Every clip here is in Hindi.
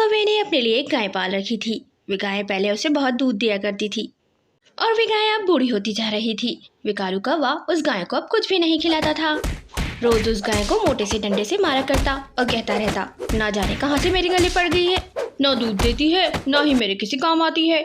कौवे ने अपने लिए एक गाय पाल रखी थी। वे गाय पहले उसे बहुत दूध दिया करती थी और वे गाय अब बूढ़ी होती जा रही थी। वे कालू कौवा उस गाय को अब कुछ भी नहीं खिलाता था। रोज उस गाय को मोटे से डंडे से मारा करता और कहता रहता, ना जाने कहाँ से मेरे गले पड़ गई है, ना दूध देती है, ना ही मेरे किसी काम आती है।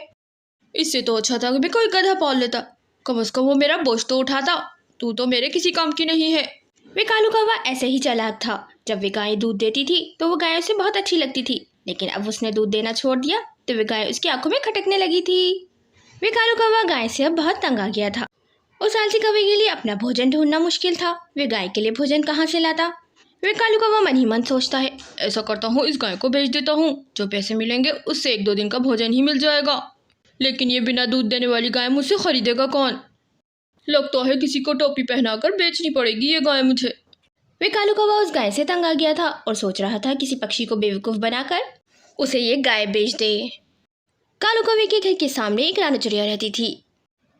इससे तो अच्छा था कि मैं कोई गधा पाल लेता, कम से कम वो मेरा बोझ तो उठाता। तू तो मेरे किसी काम की नहीं है। वे कालू कौवा ऐसे ही चालाक था। जब वे गाय दूध देती थी तो वो गाय उसे बहुत अच्छी लगती थी, लेकिन अब उसने दूध देना छोड़ दिया तो वे गाय उसकी आंखों में खटकने लगी थी। वे कालू कौवा गाय से अब बहुत तंग आ गया था। उस आलसी कौवे के लिए अपना भोजन ढूंढना मुश्किल था। वे गाय के लिए भोजन कहाँ से लाता। वे कालू कौवा मन ही मन सोचता है, ऐसा करता हूँ, इस गाय को बेच देता हूँ, जो पैसे मिलेंगे उससे 1-2 दिन का भोजन ही मिल जाएगा। लेकिन ये बिना दूध देने वाली गाय मुझसे खरीदेगा कौन? लगता है किसी को टोपी पहनाकर बेचनी पड़ेगी ये गाय मुझे। वे कालू कौवा उस गाय से तंग आ गया था और सोच रहा था किसी पक्षी को बेवकूफ़ बनाकर उसे ये गाय बेच दे। कालू कौवे के घर के सामने एक रानू चिड़िया रहती थी।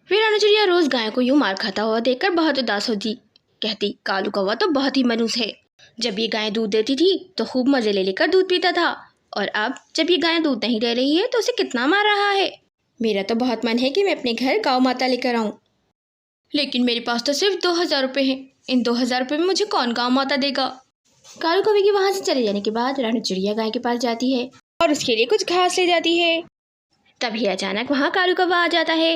वे रानू चिड़िया रोज गाय को यूं मार खाता हुआ देखकर बहुत उदास होती। कहती, कालू कौवा तो बहुत ही मनूस है। जब ये गाय दूध देती थी तो खूब मजे ले लेकर दूध पीता था, और अब जब ये गाय दूध नहीं दे रही है तो उसे कितना मार रहा है। मेरा तो बहुत मन है कि मैं अपने घर गौ माता लेकर आऊँ, लेकिन मेरे पास तो सिर्फ 2000 रुपये हैं। इन 2000 रुपये में मुझे कौन गौ माता देगा। कालू कौवे के वहाँ से चले जाने के बाद रानू चिड़िया गाय के पास जाती है और उसके लिए कुछ घास ले जाती है। तभी अचानक वहाँ कालू कौवा आ जाता है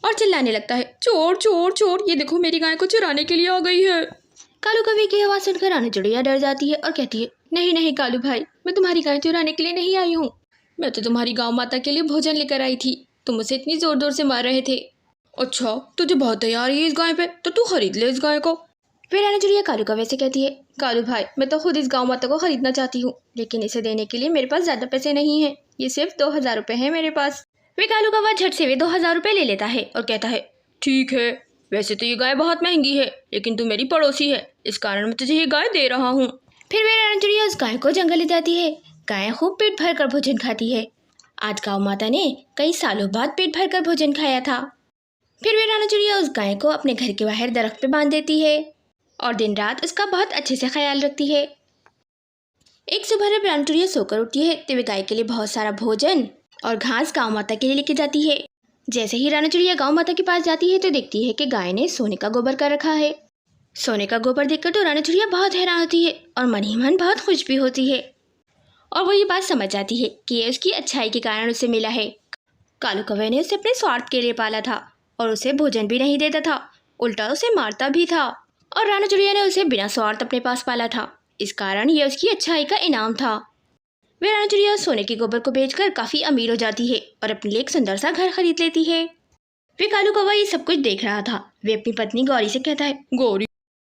और चिल्लाने लगता है, चोर चोर चोर, ये देखो मेरी गाय को चुराने के लिए आ गई है। कालू कौवे की आवाज़ सुनकर रानू चिड़िया डर जाती है और कहती है, नहीं नहीं कालू भाई, मैं तुम्हारी गाय चुराने के लिए नहीं आई हूँ। मैं तो तुम्हारी गौ माता के लिए भोजन लेकर आई थी। तुम उसे इतनी जोर जोर से मार रहे थे। अच्छा, तुझे बहुत दया आ रही है इस गाय पे, तो तू खरीद ले इस गाय को। फिर रानू चिड़िया कालू कौवे से कहती है, कालू भाई, मैं तो खुद इस गौ माता को खरीदना चाहती हूँ, लेकिन इसे देने के लिए मेरे पास ज़्यादा पैसे नहीं हैं। ये सिर्फ 2000 रुपये है मेरे पास। वे कालू कौवा झट से वे 2000 रुपये ले लेता है और कहता है, ठीक है, वैसे तो ये गाय बहुत महंगी है, लेकिन तू मेरी पड़ोसी है, इस कारण मैं तुझे ये गाय दे रहा हूँ। फिर वे रानू चिड़िया उस गाय को जंगल ले जाती है। गाय खूब पेट भर कर भोजन खाती है। आज गौ माता ने कई सालों बाद पेट भर कर भोजन खाया था। फिर वे रानू चिड़िया उस गाय को अपने घर के बाहर दरख्त पे बांध देती है और दिन रात उसका बहुत अच्छे से ख्याल रखती है। एक सुबह जब रानू चिड़िया सोकर उठती है तो वे गाय के लिए बहुत सारा भोजन और घास गौ माता के लिए लेके जाती है। जैसे ही रानू चिड़िया गौ माता के पास जाती है तो देखती है कि गाय ने सोने का गोबर कर रखा है। सोने का गोबर देखकर तो रानू चिड़िया बहुत हैरान होती है और मन ही मन बहुत खुश भी होती है, और वो ये बात समझ जाती है कि ये उसकी अच्छाई के कारण उसे मिला है। कालू कौवे ने उसे अपने स्वार्थ के लिए पाला था और उसे भोजन भी नहीं देता था, उल्टा उसे मारता भी था। और रानू चिड़िया ने उसे बिना स्वार्थ अपने पास पाला था, इस कारण यह उसकी अच्छाई का इनाम था। वे रानू चिड़िया सोने के गोबर को बेचकर काफ़ी अमीर हो जाती है और अपने लिए एक सुंदर सा घर खरीद लेती है। वे कालू कौवा ये सब कुछ देख रहा था। वे अपनी पत्नी गौरी से कहता है, गौरी,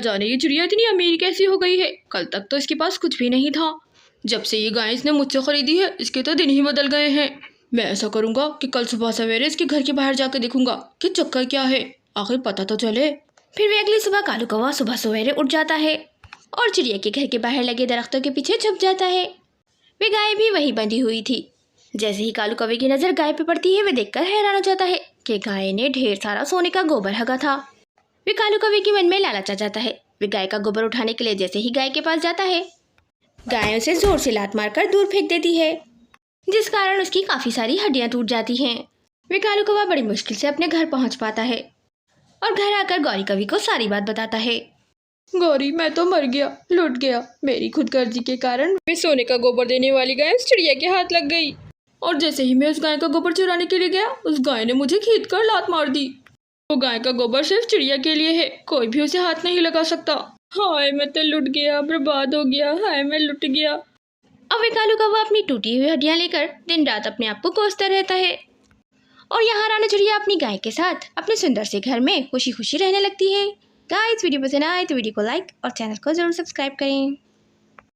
जाने ये चिड़िया इतनी अमीर कैसी हो गई है, कल तक तो इसके पास कुछ भी नहीं था। जब से ये गाय इसने मुझसे खरीदी है इसके तो दिन ही बदल गए हैं। मैं ऐसा करूँगा कि कल सुबह सवेरे इसके घर के बाहर जाकर देखूंगा कि चक्कर क्या है, आखिर पता तो चले। फिर वे अगली सुबह कालू कौवा सुबह सवेरे उठ जाता है और चिड़िया के घर के बाहर लगे दरख्तों के पीछे छुप जाता है। वे गाय भी वहीं बंधी हुई थी। जैसे ही कालू कौवे की नज़र गाय पे पड़ती है वे देखकर हैरान हो जाता है कि गाय ने ढेर सारा सोने का गोबर हगा था। वे कालू कौवे के मन में लालच आ जाता है। वे गाय का गोबर उठाने के लिए जैसे ही गाय के पास जाता है, गाय उसे जोर से लात मारकर दूर फेंक देती है, जिस कारण उसकी काफ़ी सारी हड्डियाँ टूट जाती हैं। वे कालू कौवा बड़ी मुश्किल से अपने घर पहुंच पाता है और घर आकर गौरी कवि को सारी बात बताता है। गौरी, मैं तो मर गया, लुट गया। मेरी खुदगर्जी के कारण मैं सोने का गोबर देने वाली गाय उस चिड़िया के हाथ लग गई, और जैसे ही मैं उस गाय का गोबर चुराने के लिए गया उस गाय ने मुझे खींच कर लात मार दी। वो गाय का गोबर सिर्फ चिड़िया के लिए है, कोई भी उसे हाथ नहीं लगा सकता। हाय, मैं तो लुट गया, बर्बाद हो गया, हाय मैं लुट गया। अब वे कालू कौवा अपनी टूटी हुई हड्डियाँ लेकर दिन रात अपने आप को कोसता रहता है, और यहाँ रानू चिड़िया अपनी गाय के साथ अपने सुंदर से घर में खुशी खुशी रहने लगती है। गाइस, वीडियो पसंद आए तो वीडियो को लाइक और चैनल को जरूर सब्सक्राइब करें।